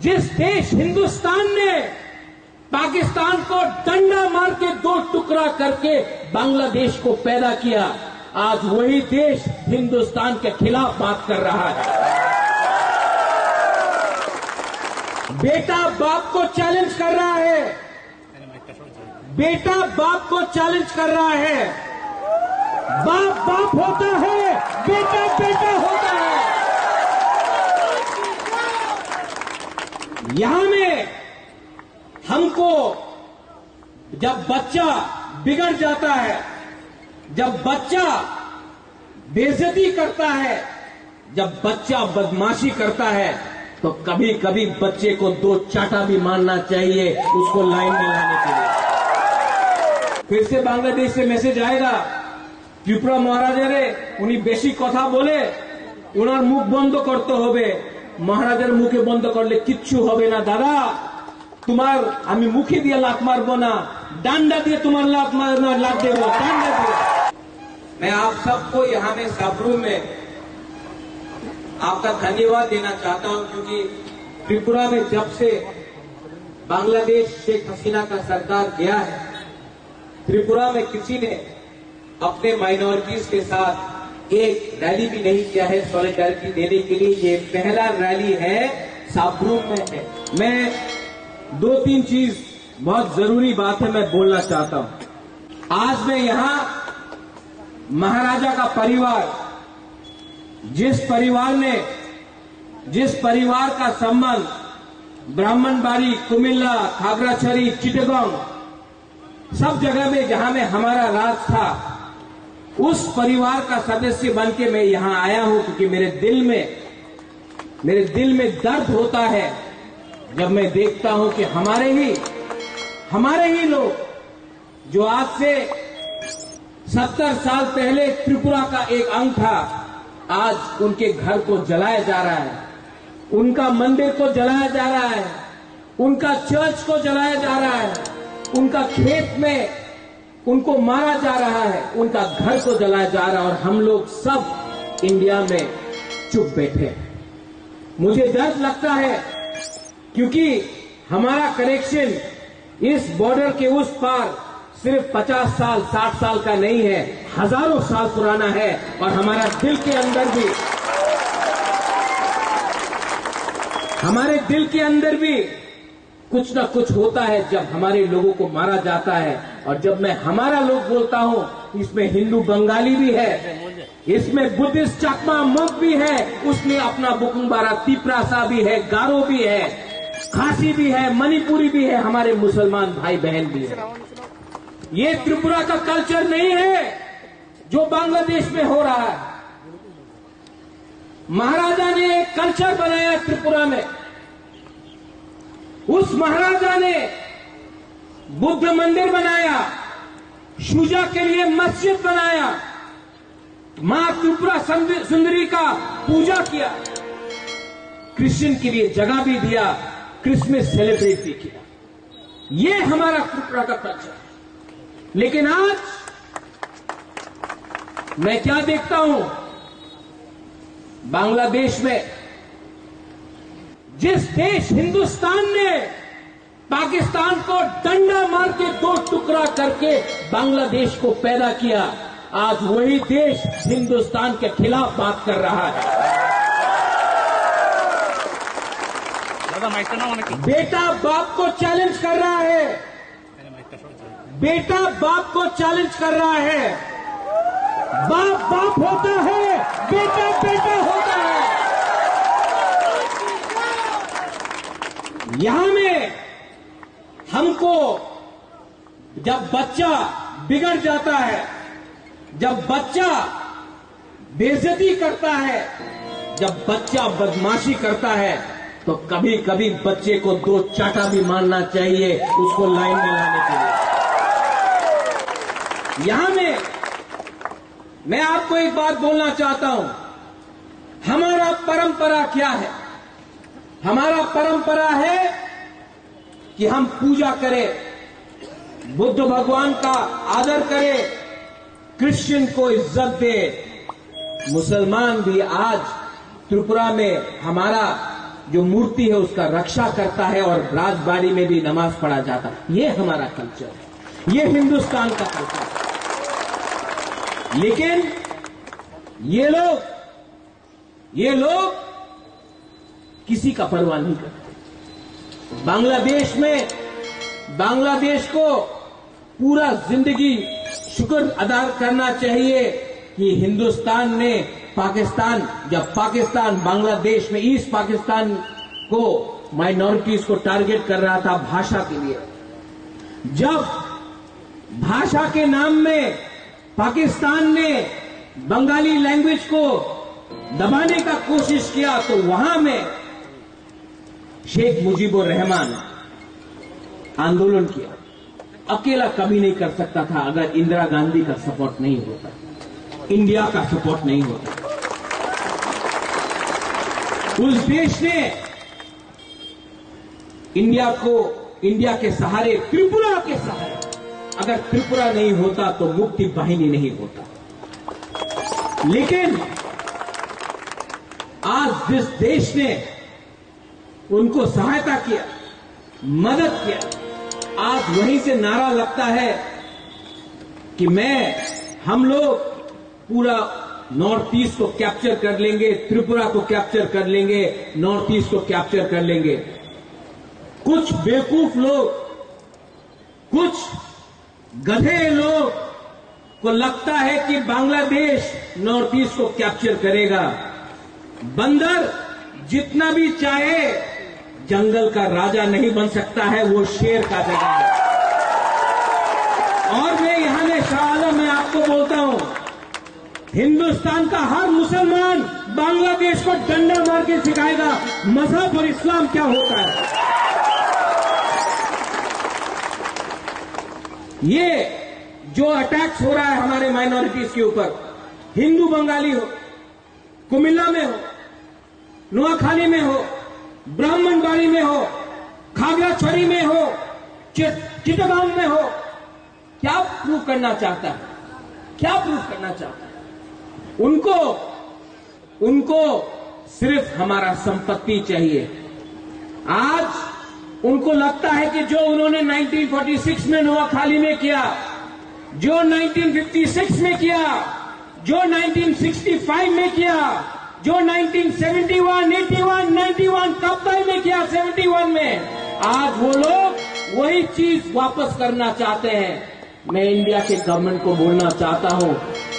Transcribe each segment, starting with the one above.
जिस देश हिंदुस्तान ने पाकिस्तान को डंडा मार के 2 टुकड़ा करके बांग्लादेश को पैदा किया, आज वही देश हिंदुस्तान के खिलाफ बात कर रहा है। बेटा बाप को चैलेंज कर रहा है, बेटा बाप को चैलेंज कर रहा है। बाप बाप होता है, बेटा बेटा होता है। यहां में हमको जब बच्चा बिगड़ जाता है, जब बच्चा बेइज्जती करता है, जब बच्चा बदमाशी करता है, तो कभी कभी बच्चे को 2 चाटा भी मारना चाहिए उसको लाइन में लाने के लिए। फिर से बांग्लादेश से मैसेज आएगा, त्रिपुरा महाराजारे उन्हीं बेशी कथा बोले उनार मुख बंद करते होबे। महाराजार मुखे बंद करले किच्छु होबे ना दादा, तुम्हार आमी मुखे दिए लात मारबो ना, डंडा दिए तुम्हार लात देबो, डंडा दिए। मैं आप सबको यहाँ में साबरू में आपका धन्यवाद देना चाहता हूं, क्योंकि त्रिपुरा में जब से बांग्लादेश शेख हसीना का सरकार गया है, त्रिपुरा में किसी ने अपने माइनॉरिटीज के साथ एक रैली भी नहीं किया है सॉलिडारिटी देने के लिए। ये पहला रैली है, साबरूम में है। मैं 2-3 चीज बहुत जरूरी बात है मैं बोलना चाहता हूं। आज मैं यहां महाराजा का परिवार, जिस परिवार का संबंध ब्राह्मणबाड़ी, कुमिल्ला, खागड़ाछड़ी, चिटगांव सब जगह में जहां में हमारा राज था, उस परिवार का सदस्य बन के मैं यहां आया हूं, क्योंकि मेरे दिल में दर्द होता है जब मैं देखता हूं कि हमारे ही लोग जो आज से 70 साल पहले त्रिपुरा का एक अंग था, आज उनके घर को जलाया जा रहा है, उनका मंदिर को जलाया जा रहा है, उनका चर्च को जलाया जा रहा है, उनका खेत में उनको मारा जा रहा है, उनका घर को जलाया जा रहा है, और हम लोग सब इंडिया में चुप बैठे हैं। मुझे दर्द लगता है, क्योंकि हमारा कनेक्शन इस बॉर्डर के उस पार सिर्फ 50 साल 60 साल का नहीं है, हजारों साल पुराना है। और हमारे दिल के अंदर भी कुछ ना कुछ होता है जब हमारे लोगों को मारा जाता है। और जब मैं हमारा लोग बोलता हूं, इसमें हिंदू बंगाली भी है, इसमें बुद्धिस्ट चकमा मग भी है, उसमें अपना बुकुंबारा तिपरासा भी है, गारो भी है, खासी भी है, मणिपुरी भी है, हमारे मुसलमान भाई बहन भी है। ये त्रिपुरा का कल्चर नहीं है जो बांग्लादेश में हो रहा है। महाराजा ने एक कल्चर बनाया त्रिपुरा में। उस महाराजा ने बुद्ध मंदिर बनाया, शुजा के लिए मस्जिद बनाया, मां त्रिपुरा सुंदरी का पूजा किया, क्रिश्चियन के लिए जगह भी दिया, क्रिसमस सेलिब्रेट भी किया। ये हमारा त्रिपुरा का कल्चर है। लेकिन आज मैं क्या देखता हूं, बांग्लादेश में जिस देश हिंदुस्तान ने पाकिस्तान को डंडा मार के 2 टुकड़ा करके बांग्लादेश को पैदा किया, आज वही देश हिंदुस्तान के खिलाफ बात कर रहा है। बेटा बाप को चैलेंज कर रहा है, बेटा बाप को चैलेंज कर रहा है। बाप बाप होता है, बेटा बेटा होता है। यहां में हमको जब बच्चा बिगड़ जाता है, जब बच्चा बेइज्जती करता है, जब बच्चा बदमाशी करता है, तो कभी कभी बच्चे को 2 चाटा भी मारना चाहिए उसको लाइन में लाने के लिए। यहां में मैं आपको एक बात बोलना चाहता हूं, हमारा परंपरा क्या है? हमारा परंपरा है कि हम पूजा करें, बुद्ध भगवान का आदर करें, क्रिश्चियन को इज्जत दे, मुसलमान भी आज त्रिपुरा में हमारा जो मूर्ति है उसका रक्षा करता है और राजबाड़ी में भी नमाज पढ़ा जाता है। ये हमारा कल्चर है, ये हिंदुस्तान का कल्चर है। लेकिन ये लोग किसी का परवाह नहीं करते। बांग्लादेश को पूरा जिंदगी शुक्र अदा करना चाहिए कि हिंदुस्तान ने जब पाकिस्तान बांग्लादेश में ईस्ट पाकिस्तान को माइनॉरिटीज को टारगेट कर रहा था भाषा के लिए, जब भाषा के नाम में पाकिस्तान ने बंगाली लैंग्वेज को दबाने का कोशिश किया, तो वहां में शेख मुजीबुर रहमान आंदोलन किया। अकेला कभी नहीं कर सकता था अगर इंदिरा गांधी का सपोर्ट नहीं होता, इंडिया का सपोर्ट नहीं होता। उस देश ने इंडिया के सहारे, त्रिपुरा के सहारे, अगर त्रिपुरा नहीं होता तो मुक्ति वाहिनी नहीं होता। लेकिन आज जिस देश ने उनको सहायता किया, मदद किया, आज वहीं से नारा लगता है कि हम लोग पूरा नॉर्थ ईस्ट को कैप्चर कर लेंगे, त्रिपुरा को कैप्चर कर लेंगे, नॉर्थ ईस्ट को कैप्चर कर लेंगे। कुछ बेवकूफ लोग, कुछ गधे लोग को लगता है कि बांग्लादेश नॉर्थ ईस्ट को कैप्चर करेगा। बंदर जितना भी चाहे जंगल का राजा नहीं बन सकता है, वो शेर का जगह है। और मैं यहां में शाह आलम में आपको बोलता हूं, हिंदुस्तान का हर मुसलमान बांग्लादेश को डंडा मार के सिखाएगा मजहब और इस्लाम क्या होता है। ये जो अटैक्स हो रहा है हमारे माइनॉरिटीज के ऊपर, हिंदू बंगाली हो, कुमिल्ला में हो, नुआखाली में हो, ब्राह्मणबाड़ी में हो, खागड़ाछड़ी में हो, चिटगांव में हो, क्या प्रूव करना चाहता है? क्या प्रूव करना चाहता है? उनको सिर्फ हमारा संपत्ति चाहिए। आज उनको लगता है कि जो उन्होंने 1946 में नोआखाली में किया, जो 1956 में किया, जो 1965 में किया, जो 1971, 81, 91 कब्जा में किया, 71 में, आज वो लोग वही चीज वापस करना चाहते हैं। मैं इंडिया के गवर्नमेंट को बोलना चाहता हूं,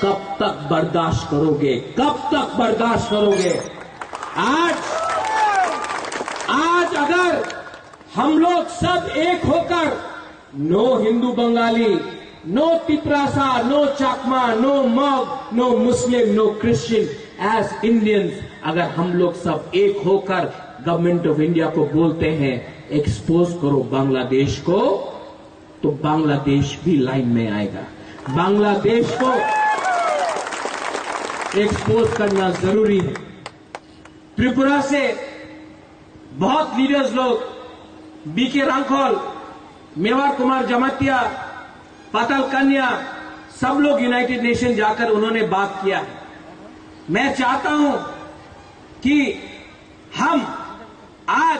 कब तक बर्दाश्त करोगे? कब तक बर्दाश्त करोगे? आज अगर हम लोग सब एक होकर, no Hindu Bengali, no Tiprasa, no Chakma, no Mog, no Muslim, no Christian, as Indians, अगर हम लोग सब एक होकर गवर्नमेंट ऑफ इंडिया को बोलते हैं एक्सपोज करो बांग्लादेश को, तो बांग्लादेश भी लाइन में आएगा। बांग्लादेश को एक्सपोज करना जरूरी है। त्रिपुरा से बहुत लीडर्स लोग, बीके रांखोल, मेवाड़ कुमार जमातिया, पाताल कन्या, सब लोग यूनाइटेड नेशन जाकर उन्होंने बात किया है। मैं चाहता हूं कि हम आज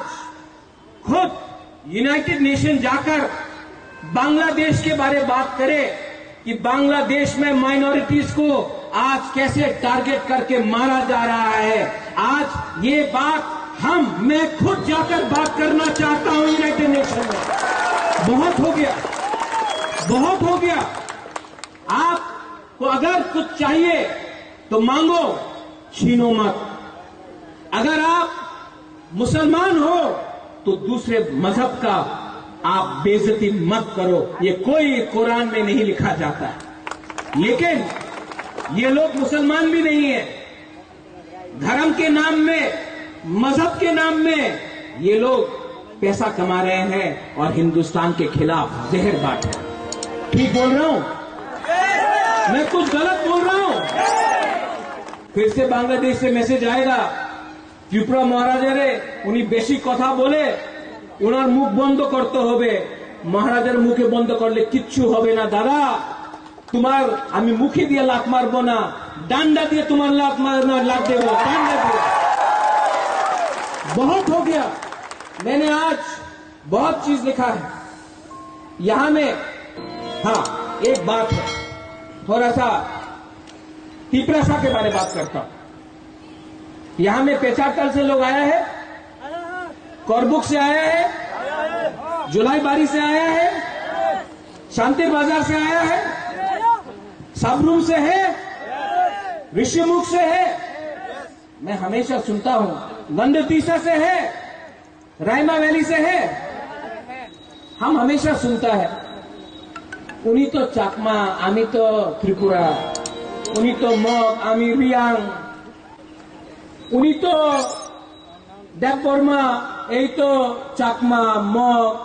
खुद यूनाइटेड नेशन जाकर बांग्लादेश के बारे बात करें कि बांग्लादेश में माइनॉरिटीज को आज कैसे टारगेट करके मारा जा रहा है। आज ये बात मैं खुद जाकर बात करना चाहता हूं यूनाइटेड नेशन में। बहुत हो गया, बहुत हो गया। आपको अगर कुछ चाहिए तो मांगो, छीनो मत। अगर आप मुसलमान हो तो दूसरे मजहब का आप बेइज्जती मत करो, ये कोई कुरान में नहीं लिखा जाता है। लेकिन ये लोग मुसलमान भी नहीं है, धर्म के नाम में, मजहब के नाम में ये लोग पैसा कमा रहे हैं और हिंदुस्तान के खिलाफ जहर बांट रहे हैं। ठीक बोल रहा हूं? मैं कुछ गलत बोल रहा हूं? फिर से बांग्लादेश से मैसेज आएगा, त्रिपुरा महाराजारे उन्हीं बेशी कथा बोले उनार मुख बंद करते होबे। महाराजार मुखे बंद करले किच्छु होबे ना दादा, तुम्हार आमी मुखे दिए लात मारबो ना, डांडा दिए तुम्हार लात देबो, डांडा दिए। बहुत हो गया। मैंने आज बहुत चीज लिखा है यहां में। हाँ, एक बात है, थोड़ा सा तिपरासा के बारे में बात करता हूं। यहां में पेचाटल से लोग आया है, कोरबुक से आया है, जुलाई बारी से आया है, शांति बाजार से आया है, सबरूम से है, ऋषिमुख से है। मैं हमेशा सुनता हूं गंडतीसा से है, रायमा वैली से है। हम हमेशा सुनता है उन्हीं तो चाकमा, आमी तो त्रिपुरा, उन्हीं तो मग, आमी रियांग, उन्हीं तो देवबर्मा, यही तो चाकमा मग,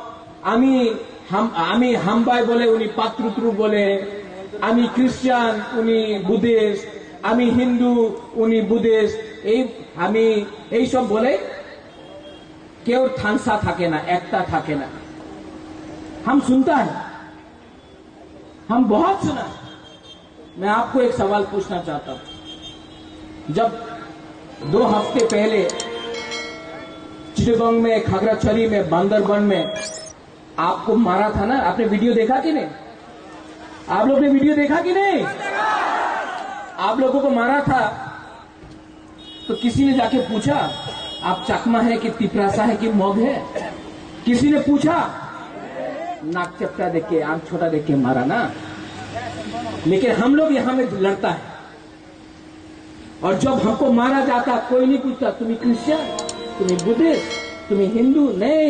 आमी हामबाई बोले, उन्हीं पात्रुत्रु बोले, आमी क्रिश्चियन, उन्हीं बुद्धिस्ट, आमी हिंदू, उन्हीं बुद्धिस्ट, এই সব বলে। কেউ থানসা থাকে না, একটা থাকে না। हम सुनता है, हम बहुत सुना। मैं आपको एक सवाल पूछना चाहता हूं। जब 2 हफ्ते पहले चिटगांव में, खागड़ाछड़ी में, बांदरबन में आपको मारा था ना, आपने वीडियो देखा कि नहीं? आप लोग ने वीडियो देखा कि नहीं? आप लोगों को मारा था तो किसी ने जाके पूछा आप चकमा है कि तिपरासा है कि मग है? किसी ने पूछा? नाक चपटा देख के, आंख छोटा देख के मारा ना। लेकिन हम लोग यहां में लड़ता है, और जब हमको मारा जाता कोई नहीं पूछता तुम्हें क्रिश्चियन, तुम्हें बुद्धिस्ट, तुम्हें हिंदू, नहीं,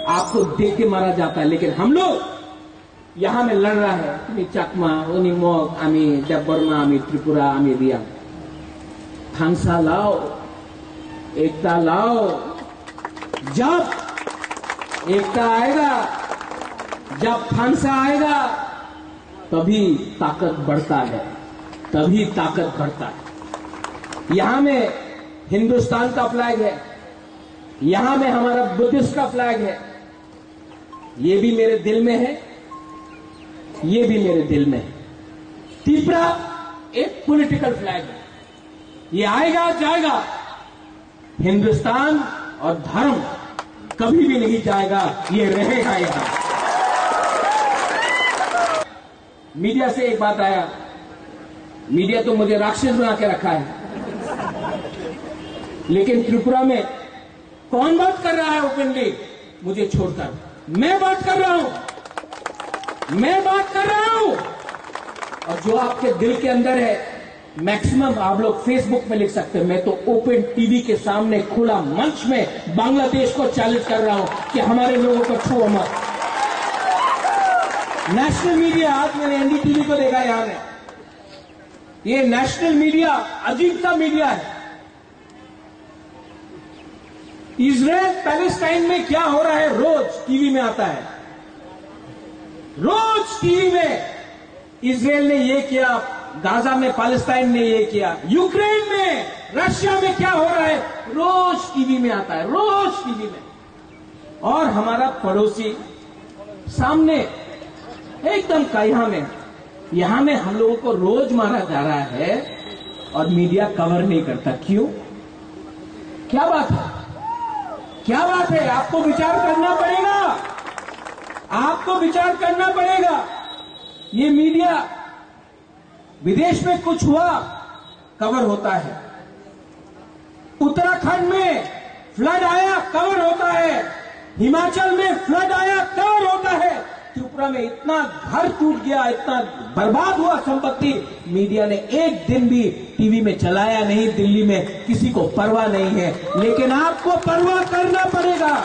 आपको देख के मारा जाता है। लेकिन हम लोग यहां में लड़ रहा है, तुम्हें चकमा, उन्हीं मग, आमी देवबर्मा, आमी त्रिपुरा, आमी रियांग। थानसा लाओ, एकता लाओ। जब एकता आएगा, जब थानसा आएगा, तभी ताकत बढ़ता है, तभी ताकत बढ़ता है। यहां में हिंदुस्तान का फ्लैग है, यहां में हमारा बुद्धिस्ट का फ्लैग है। ये भी मेरे दिल में है, ये भी मेरे दिल में है। त्रिपुरा एक पॉलिटिकल फ्लैग है, ये आएगा जाएगा। हिंदुस्तान और धर्म कभी भी नहीं जाएगा, ये रहेगा यहां। मीडिया से एक बात आया, मीडिया तो मुझे राक्षस बना के रखा है, लेकिन त्रिपुरा में कौन बात कर रहा है ओपनली मुझे छोड़कर? मैं बात कर रहा हूं, मैं बात कर रहा हूं। और जो आपके दिल के अंदर है, मैक्सिमम आप लोग फेसबुक में लिख सकते हैं। मैं तो ओपन टीवी के सामने खुला मंच में बांग्लादेश को चैलेंज कर रहा हूं कि हमारे लोगों को छुओ मत। नेशनल मीडिया, आज मैंने एनडीटीवी को देखा यहां में, ये नेशनल मीडिया अजीब सा मीडिया है। इजराइल पैलेस्टाइन में क्या हो रहा है रोज टीवी में आता है, रोज टीवी में इजराइल ने ये किया, गाजा में पैलेस्टाइन ने ये किया, यूक्रेन में, रशिया में क्या हो रहा है, रोज टीवी में आता है, रोज टीवी में। और हमारा पड़ोसी सामने एकदम कायहा में, यहां में हम लोगों को रोज मारा जा रहा है और मीडिया कवर नहीं करता। क्यों? क्या बात है, क्या बात है? आपको विचार करना पड़ेगा, आपको विचार करना पड़ेगा। ये मीडिया, विदेश में कुछ हुआ कवर होता है, उत्तराखंड में फ्लड आया कवर होता है, हिमाचल में फ्लड आया कवर होता है, त्रिपुरा में इतना घर टूट गया, इतना बर्बाद हुआ संपत्ति, मीडिया ने एक दिन भी टीवी में चलाया नहीं। दिल्ली में किसी को परवाह नहीं है, लेकिन आपको परवाह करना पड़ेगा।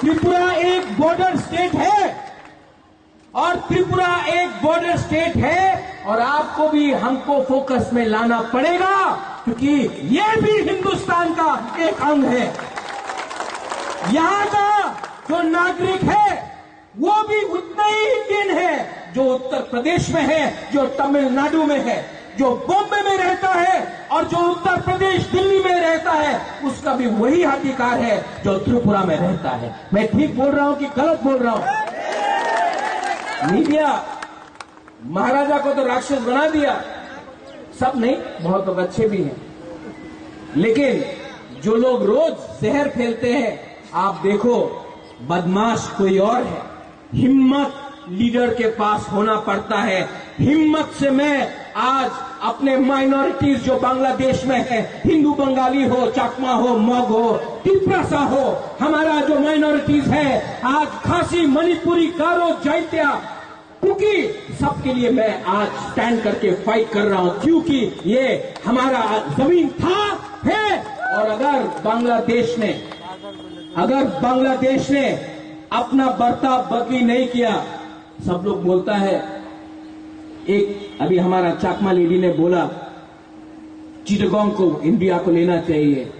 त्रिपुरा एक बॉर्डर स्टेट है, और त्रिपुरा एक बॉर्डर स्टेट है, और आपको भी हमको फोकस में लाना पड़ेगा, क्योंकि ये भी हिंदुस्तान का एक अंग है। यहां का जो नागरिक है वो भी उतना ही इंडियन है जो उत्तर प्रदेश में है, जो तमिलनाडु में है, जो बॉम्बे में रहता है, और जो उत्तर प्रदेश दिल्ली में रहता है, उसका भी वही अधिकार है जो त्रिपुरा में रहता है। मैं ठीक बोल रहा हूं कि गलत बोल रहा हूं? मीडिया महाराजा को तो राक्षस बना दिया, सब नहीं, बहुत लोग अच्छे भी हैं। लेकिन जो लोग रोज जहर फैलते हैं, आप देखो बदमाश कोई और है। हिम्मत लीडर के पास होना पड़ता है। हिम्मत से मैं आज अपने माइनॉरिटीज जो बांग्लादेश में है, हिंदू बंगाली हो, चाकमा हो, मग हो, तिपरासा हो, हमारा जो माइनॉरिटीज है आज खासी, मणिपुरी, गारो, जैत्या, क्योंकि सबके लिए मैं आज स्टैंड करके फाइट कर रहा हूं, क्योंकि ये हमारा जमीन था, है। और अगर बांग्लादेश ने अपना बर्ताव बदली नहीं किया, सब लोग बोलता है, एक अभी हमारा चाकमा लेडी ने बोला चिटगांव को इंडिया को लेना चाहिए।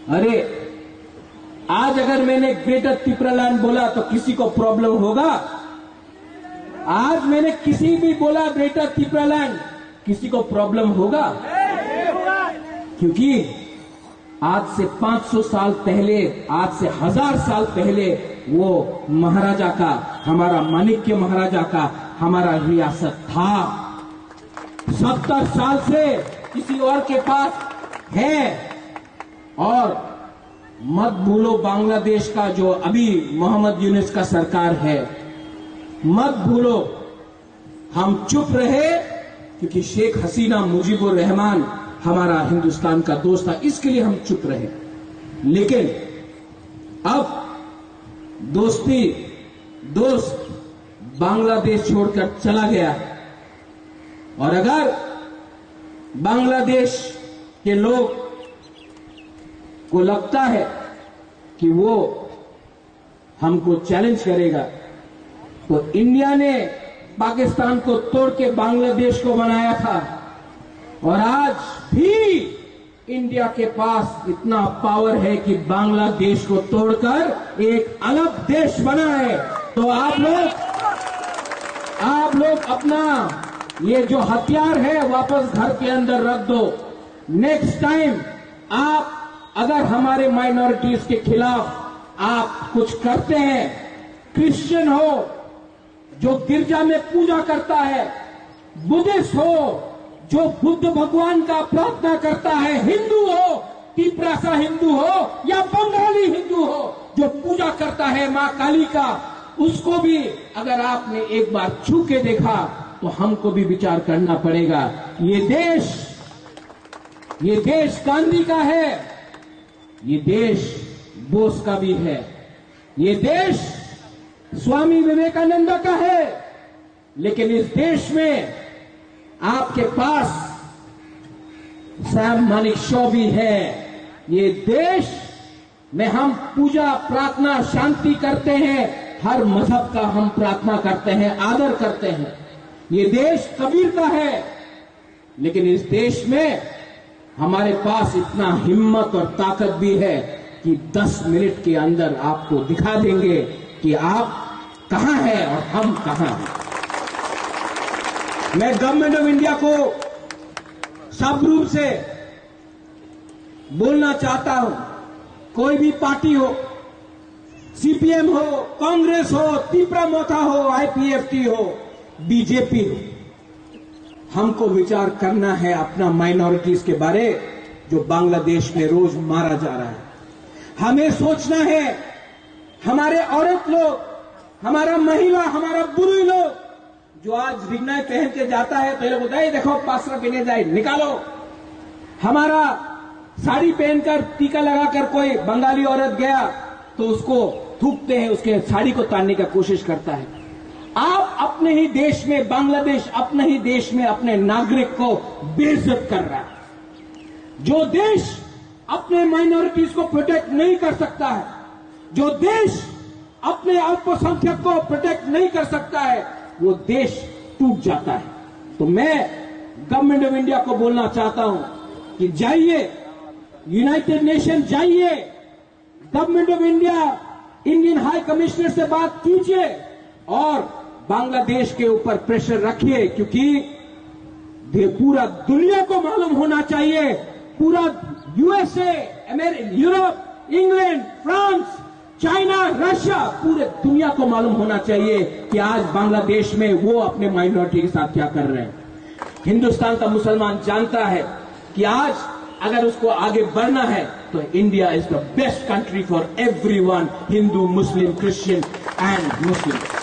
अरे आज अगर मैंने ग्रेटर त्रिपुरालैंड बोला तो किसी को प्रॉब्लम होगा? आज मैंने किसी भी बोला ग्रेटर त्रिपुरालैंड, किसी को प्रॉब्लम होगा? क्योंकि आज से 500 साल पहले, आज से 1000 साल पहले वो महाराजा का, हमारा माणिक्य महाराजा का हमारा रियासत था। 70 साल से किसी और के पास है। और मत भूलो बांग्लादेश का जो अभी मोहम्मद यूनुस का सरकार है, मत भूलो। हम चुप रहे क्योंकि शेख हसीना मुजीबुर रहमान हमारा हिंदुस्तान का दोस्त था, इसके लिए हम चुप रहे। लेकिन अब दोस्त बांग्लादेश छोड़कर चला गया, और अगर बांग्लादेश के लोग को लगता है कि वो हमको चैलेंज करेगा, तो इंडिया ने पाकिस्तान को तोड़ के बांग्लादेश को बनाया था, और आज भी इंडिया के पास इतना पावर है कि बांग्लादेश को तोड़कर एक अलग देश बनाए। तो आप लोग अपना ये जो हथियार है वापस घर के अंदर रख दो। नेक्स्ट टाइम आप अगर हमारे माइनॉरिटीज के खिलाफ आप कुछ करते हैं, क्रिश्चियन हो जो गिरजा में पूजा करता है, बुद्धिस्ट हो जो बुद्ध भगवान का प्रार्थना करता है, हिंदू हो, तिपरासा हिंदू हो या बंगाली हिंदू हो जो पूजा करता है मां काली का, उसको भी अगर आपने एक बार छू के देखा तो हमको भी विचार करना पड़ेगा। ये देश गांधी का है, ये देश बोस का भी है, ये देश स्वामी विवेकानंद का है। लेकिन इस देश में आपके पास सैम मानेकशॉ भी है। ये देश में हम पूजा, प्रार्थना, शांति करते हैं, हर मजहब का हम प्रार्थना करते हैं, आदर करते हैं। ये देश कबीर का है। लेकिन इस देश में हमारे पास इतना हिम्मत और ताकत भी है कि 10 मिनट के अंदर आपको दिखा देंगे कि आप कहां हैं और हम कहां हैं। मैं गवर्नमेंट ऑफ इंडिया को सब रूप से बोलना चाहता हूं, कोई भी पार्टी हो, सीपीएम हो, कांग्रेस हो, तिपरा मोथा हो, आईपीएफटी हो, बीजेपी हो, हमको विचार करना है अपना माइनॉरिटीज के बारे जो बांग्लादेश में रोज मारा जा रहा है। हमें सोचना है, हमारे औरत लोग, हमारा महिला, हमारा बुजुर्ग लोग जो आज रिगनाई पहन के जाता है तो ये लोग बताइए देखो पासरा पहने जाए, निकालो। हमारा साड़ी पहनकर टीका लगाकर कोई बंगाली औरत गया तो उसको थूकते हैं, उसके साड़ी को तानने का कोशिश करता है। आप अपने ही देश में, बांग्लादेश अपने ही देश में अपने नागरिक को बेइज्जत कर रहा है। जो देश अपने माइनॉरिटीज को प्रोटेक्ट नहीं कर सकता है, जो देश अपने अल्पसंख्यक को प्रोटेक्ट नहीं कर सकता है, वो देश टूट जाता है। तो मैं गवर्नमेंट ऑफ इंडिया को बोलना चाहता हूं कि जाइए, यूनाइटेड नेशन जाइए, government of India, Indian high commissioner से बात कीजिए और बांग्लादेश के ऊपर प्रेशर रखिए, क्योंकि पूरा दुनिया को मालूम होना चाहिए, पूरा USA, Europe, England, France, China, Russia, पूरे दुनिया को मालूम होना चाहिए कि आज बांग्लादेश में वो अपने माइनॉरिटी के साथ क्या कर रहे हैं। हिंदुस्तान का मुसलमान जानता है कि आज अगर उसको आगे बढ़ना है तो India is the best country for everyone, Hindu, Muslim, Christian and Muslim.